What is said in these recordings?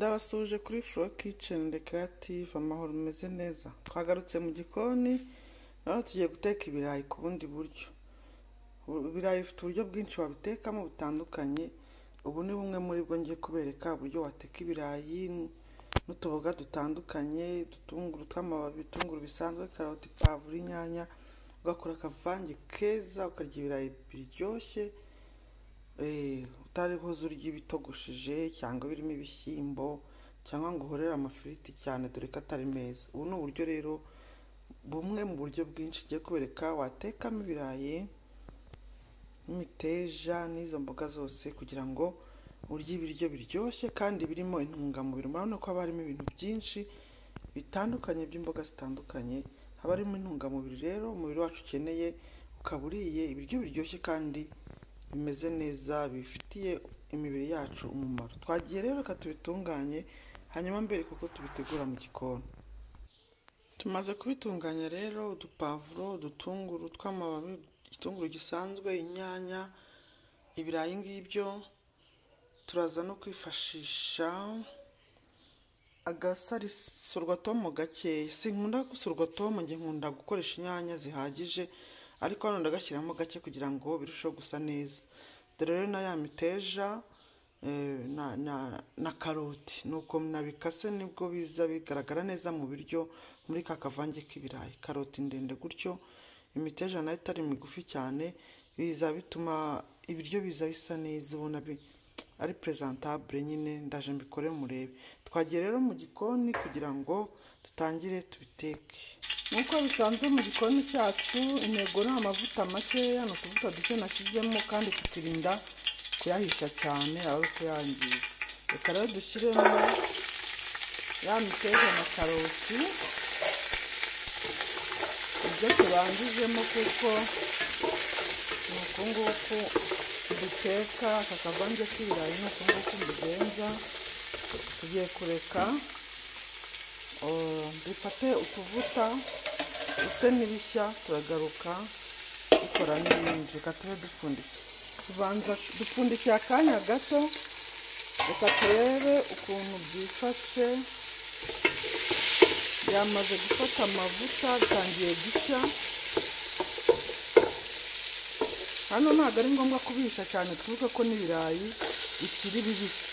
Ndabasuje kuri Flow Kitchen The Creative, amahoro meze neza. Twagarutse mu gikoni, naho tugiye guteka ibirayi ku bundi buryo. Ibirayi bifite uburyo bwinshi wabitekamo butandukanye. Ubu ni bumwe muri bwo ngiye kubereka uburyo wateka ibirayi n'utuboga dutandukanye, dutunguru tw'amababi, bitunguru bisanzwe, karoti, pavuro, inyanya, ugakora akavange keza ukarya ibirayi biryoshye. Utari buze urya ibitogosheje cyangwa birimo ibishyimbo cyangwa ngo uhorere amafiriti cyane dore ko atari meza. Ubu ni uburyo rero bumwe mu buryo bwinshi ngiye kubereka watekamo ibirayi n'imiteja n'izo mboga zose kugira ngo urye ibiryo biryoshye kandi birimo intungamubiri. Murabona ko haba harimo ibintu byinshi bitandukanye by'imboga zitandukanye, haba harimo intungamubiri rero umubiri wacu ukeneye, ukaba uriye ibiryo biryoshye kandi bimeze neza bifitiye imibiri yacu umumaro. Twagiye rero reka tubitunganye hanyuma mbere kuko tubitegura mu gikoni. Tumaze kubitunganya rero udupavuro, udutunguru tw'amababi, igitunguru gisanzwe, inyanya, ibirayi ngibyo, turaza no kwifashisha agasorwatomo gakeya. Sinkunda gusorwatomo, njye nkunda gukoresha inyanya zihagije, ariko hano ndagashyiramo gake kugira ngo birusheho gusa neza. Dore rero na ya miteja na karoti nuko nabikase nibwo biza bigaragara neza mu biryo muri ka kavange k'ibirayi. Karoti ndende gutyo, imiteja nayo itari migufi cyane, biza bituma ibiryo biza bisa neza, ubona ari presentable nyine. Ndaje mbikore murebe. Twagiye rero mu gikoni kugira ngo dutangire tubiteke. Nuko bisanzwe mu gikoni cyacu, intego ni amavuta makeya, no tuvuta duke nashyizemo kandi tukirinda kuyahisha cyane aho kuyangiza. Reka rero dushyiremo ya miteja na karoti, ibyo tubanjijemo kuko nuko nguko duteka aka kavange k'ibirayi, nuko nguko mbigenza. Tugiye kureka dufate utuvuta use n'ibishya, turagaruka dukora n'ibindi. Reka tube dupfundikiye akanya gato, reka turebe ukuntu byifashe. Byamaze gufata amavuta, bitangiye gushya. Hano ntabwo ari ngombwa kubihisha cyane, twibuke ko n'ibirayi bikiri bibisi.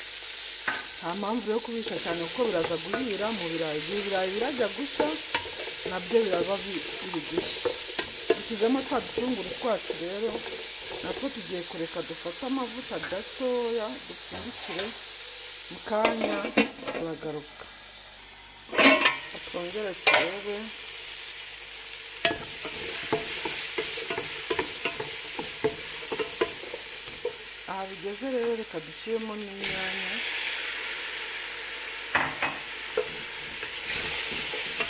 Nta mpamvu yo kubisha cyane kuko biraza guhira mu birayi. Igihe ibirayi birajya gushya nabyo biraba biri gushya. Dushyizemo twa dutunguru twacu rero, natwo tugiye kureka dufate amavuta gatoya, dupfundikire. Mu kanya turagaruka twongere turebe. Aha bigeze rero, reka dushyiremo n'inyanya.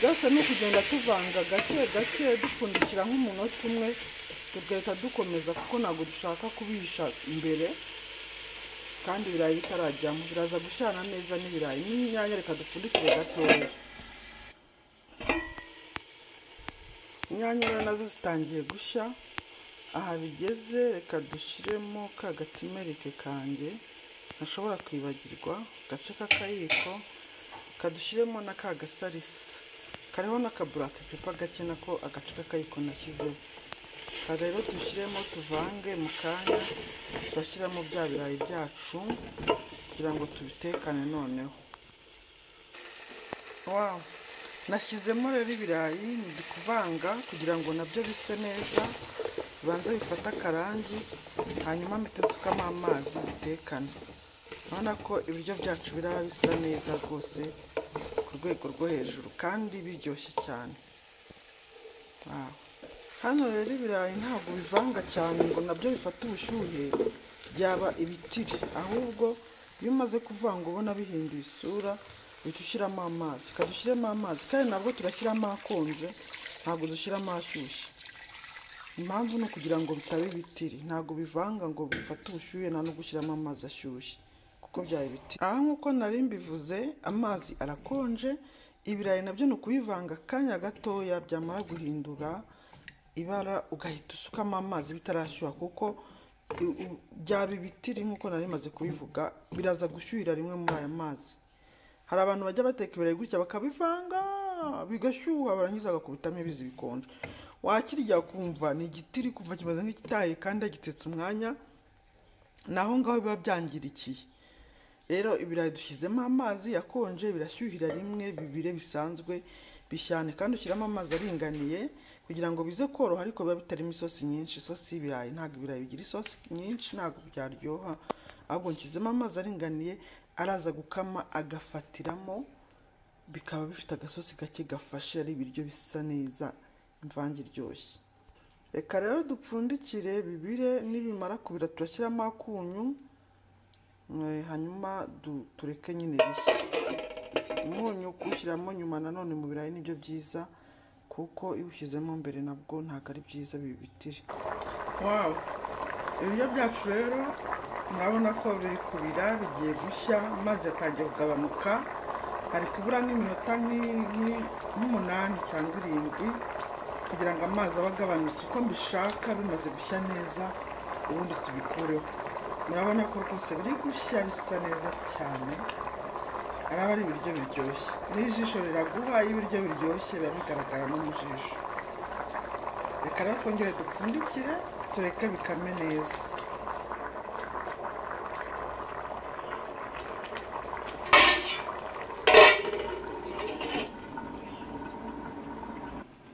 Byose ni ukugenda tuvanga gake gake, dupfundikira nk'umunota umwe, tugahita dukomeza kuko ntabwo dushaka kubihisha imbere kandi ibirayi bitarajyamo. Biraza gushyana neza n'ibirayi n'inyanya. Reka dupfundikire gatoya. Inyanya rero nazo zitangiye gushya. Aha bigeze, reka dushyiremo ka gatimerike kanjye ntashobora kwibagirwa, gace k'akayiko. Kadushyiremo na ka gasarisa kariho n'akaburaka pepa gake, nako agace k'akayiko nashyizeho. Rero dushyiremo tuvange. Mu kanya turashyiramo bya birayi byacu kugira ngo tubitekane noneho. Wow, nashyizemo rero ibirayi, ndi kuvanga kugira ngo nabyo bise neza, bibanze bifate akarangi, hanyuma mpite nsukamo amazi bitekane. Urabona ko ibiryo byacu biraba bisa neza rwose ku rwego rwo hejuru kandi biryoshye cyane. Hano rero ibirayi ntabwo bivanga cyane ngo nabyo bifate ubushyuhe byaba ibitiri, ahubwo iyo umaze kuvanga ubona bihinduye isura, uhita ushyiramo amazi. Kadushyiremo amazi kandi nabwo tugashyiramo akonje, ntabwo dushyiramo ashyushye. Impamvu ni ukugira ngo bitabe ibitiri, ntabwo bivanga ngo bifate ubushyuhe nta no gushyiramo amazi ashyushye kuko byaba ibitiri. Aha nk'uko nari mbivuze, amazi arakonje, ibirayi nabyo ni ukubivanga akanya gatoya, byamara guhindura ibara ugahita usukamo amazi bitarashyuha kuko byaba ibitiri nk'uko nari maze kubivuga, biraza gushyuhira rimwe muri aya mazi. hari abantu bajya bateka ibirayi gutya bakabivanga bigashyuha barangiza bagakubitamo ibizi bikonje, wakirya kumva ni igitiri kuva kimaze nk'ikitaye kandi agitetse umwanya naho ngaho biba byangirikiye. Rero ibirayi dushyizemo amazi yakonje birashyuhira rimwe bibire bisanzwe bishyane, kandi ushyiramo amazi aringaniye kugira ngo bize koroha, ariko biba bitarimo isosi nyinshi. Isosi y'ibirayi ntabwo ibirayi bigira isosi nyinshi, ntabwo byaryoha, ahubwo nshyizemo amazi aringaniye araza gukama agafatiramo, bikaba bifite agasosi gake gafashe, ari ibiryo bisa neza, imvange iryoshye. Reka rero dupfundikire bibire, nibimara kubira turashyiramo akunyu, hanyuma tureke nyine bishya. Umunyu kuwushyiramo nyuma nanone mu birayi nibyo byiza, kuko iyo ushyizemo mbere nabwo ntabwo ari byiza bibitire. Wow, ibiryo byacu rero murabona ko biri kubira bigiye gushya, amazi yatangiye kugabanuka, hari kubura nk'iminota nk'umunani cyangwa 7 kugira ngo amazi abe agabanutse uko mbishaka, bimaze gushya neza ubundi tubikureho. Murabona ko rwose biri gushya bisa neza cyane, araba ari ibiryo biryoshye, n'ijisho riraguha iyo ibiryo biryoshye biba bigaragara no mu jisho. Reka rero twongere dupfundikire tureke bikame neza.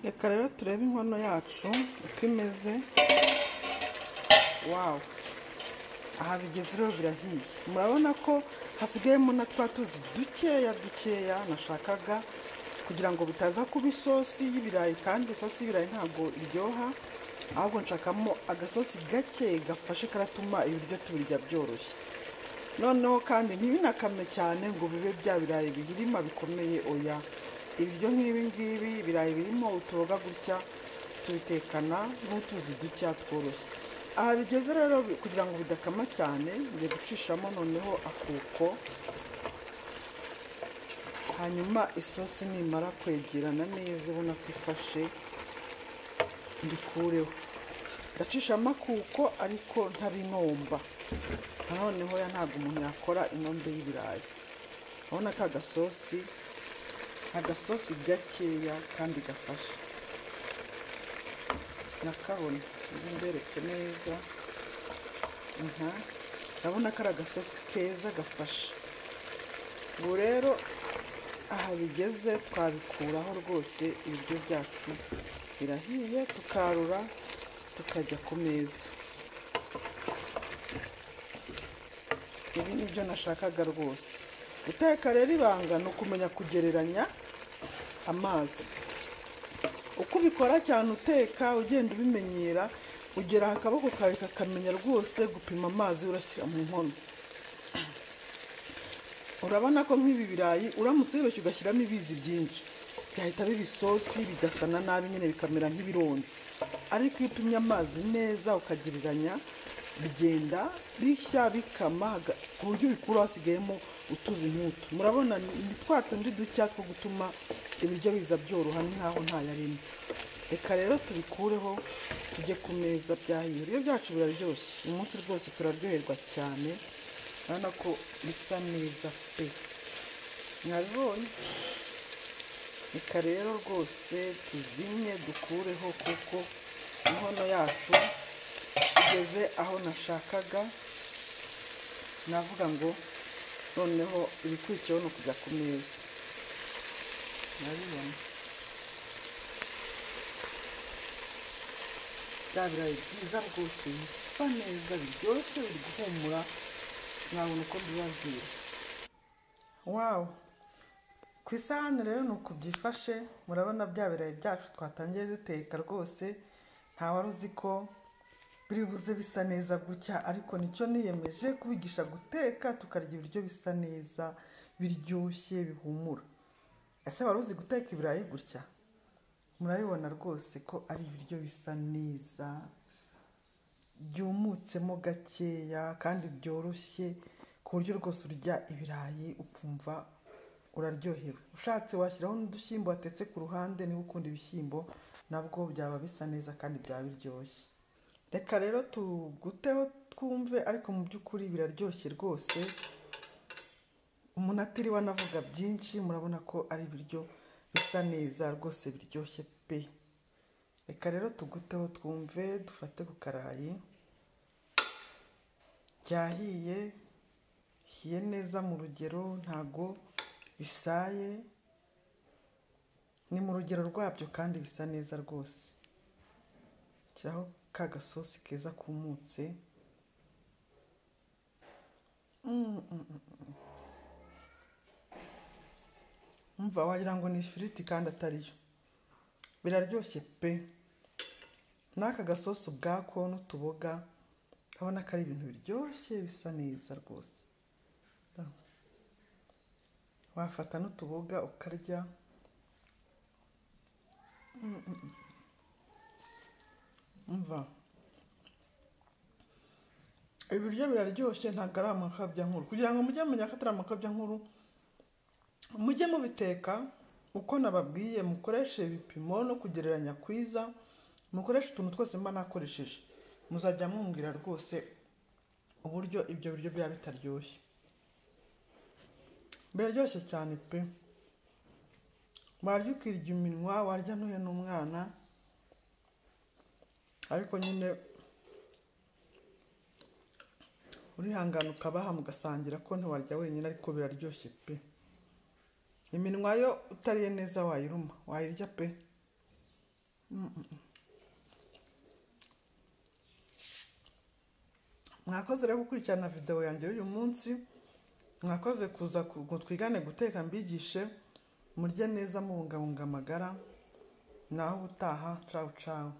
Reka rero turebe inkono yacu uko imeze. Wow, aha bigeze rero birahiye. Murabona ko hasigayemo na twa tuzi dukeya nashakaga kugira ngo bitaza kuba isosi y'ibirayi, kandi isosi y'ibirayi ntabwo iryoha, ahubwo nshakamo agasosi gake gafashe karatuma ibiryo tubirya byoroshye. Noneho kandi ntibinakame cyane ngo bibe bya birayi bihirima bikomeye, oya. Ibiryo nk'ibi ngibi ibirayi birimo utuboga gutya tubitekana n'utuzi ducya tworoshye. Aha bigeze rero kugira ngo bidakama cyane ngiye gucishamo noneho akuko, hanyuma isosi nimara kwegerana neza ubona ko ifashe mbikureho. Ndacishamo akuko ariko ntabinomba, noneho ya ntabwo umuntu yakora inombe y'ibirayi. Urabona ko agasosi gakeya kandi gafashe, nakabona mbereke neza. Urabona ko ari agasosi keza gafashe. Ubu rero aha bigeze twabikuraho rwose, ibiryo byacu birahiye, tukarura tukajya ku meza. Ibi nibyo nashakaga rwose. Guteka rero ibanga ni ukumenya kugereranya amazi. Uko ubikora cyane uteka ugenda ubimenyera, ugera akaboko kawe kakamenya rwose gupima amazi urashyira mu nkono. Urabona ko nk'ibi birayi uramutse wibeshye ugashyiramo ibizi byinshi byahita biba isosi, bigasana nabi nyine bikamera nk'ibironzi. Ariko iyo upimye amazi neza ukagereranya, bigenda bishya bikama ku buryo ubikura hasigayemo utuzi nk'utu. Murabona ni twa tundi ducya two gutuma ibiryo biza byoroha, ni nkaho ntayarimo. Reka rero tubikureho tujye ku meza byahiye. Ibiryo byacu biraryoshye uyu munsi rwose, turaryoherwa cyane. Urabona ko bisa neza pe, mwabibonye. Reka rero rwose tuzimye dukureho, kuko inkono yacu igeze aho nashakaga. Navuga ngo noneho ibikurikiyeho ni ukujya ku meza. Mwabibona bya birayi byiza rwose, bisa neza biryoshye, biri guhumura, mwabona uko mbibabwira. Wow, ku isahani rero ni uko byifashe. Murabona bya birayi byacu twatangiye duteka rwose, nta wari uzi ko biri buze bisa neza gutya, ariko nicyo niyemeje kubigisha guteka, tukarya ibiryo bisa neza biryoshye bihumura. Ese wari uzi guteka ibirayi gutya? Murabibona rwose ko ari ibiryo bisa neza, byumutsemo gakeya kandi byoroshye, ku buryo rwose urya ibirayi ukumva uraryohewe. Ushatse washyiraho n'udushyimbo watetse ku ruhande, niba ukunda ibishyimbo nabwo byaba bisa neza kandi byaba biryoshye. Reka rero tuguteho twumve, ariko mu by'ukuri biraryoshye rwose. umuntu atiriwe anavuga byinshi, murabona ko ari ibiryo bisa neza rwose biryoshye pe. Reka rero tuguteho twumve, dufate ku karayi. Byahiye, hiye neza mu rugero, ntago bisaye, ni mu rugero rwabyo kandi bisa neza rwose. Shyiraho ka gasosi keza kumutse. Umva wagira ngo ni ifiriti kandi atariyo. Biraryoshye pe. N'aka gasosi ubwako n'utuboga, urabona ko ari ibintu biryoshye bisa neza rwose. Wafata n'utuboga ukarya. Umva ibiryo biraryoshye, ntabwo ari amakabya nkuru. Kugira ngo mujye mumenya ko atari amakabya nkuru, mujye mubiteka uko nababwiye, mukoreshe ibipimo no kugereranya kwiza, mukoreshe utuntu twose mba nakoresheje. Muzajya mumbwira rwose uburyo ibyo biryo byaba bitaryoshye. Biraryoshye cyane pe. Warya ukirya iminwa, warya ntuye n'umwana, ariko nyine urihangana ukabaha mugasangira ko ntiwarya wenyine, ariko biraryoshye pe. Iminwa yo utariye neza wayiruma, wayirya pe. Mwakoze rero gukurikirana video yanjye y'uyu munsi. Mwakoze kuza twigane guteka mbigishe, murye neza mubungabunga amagara. Naho ubutaha, ciao ciao.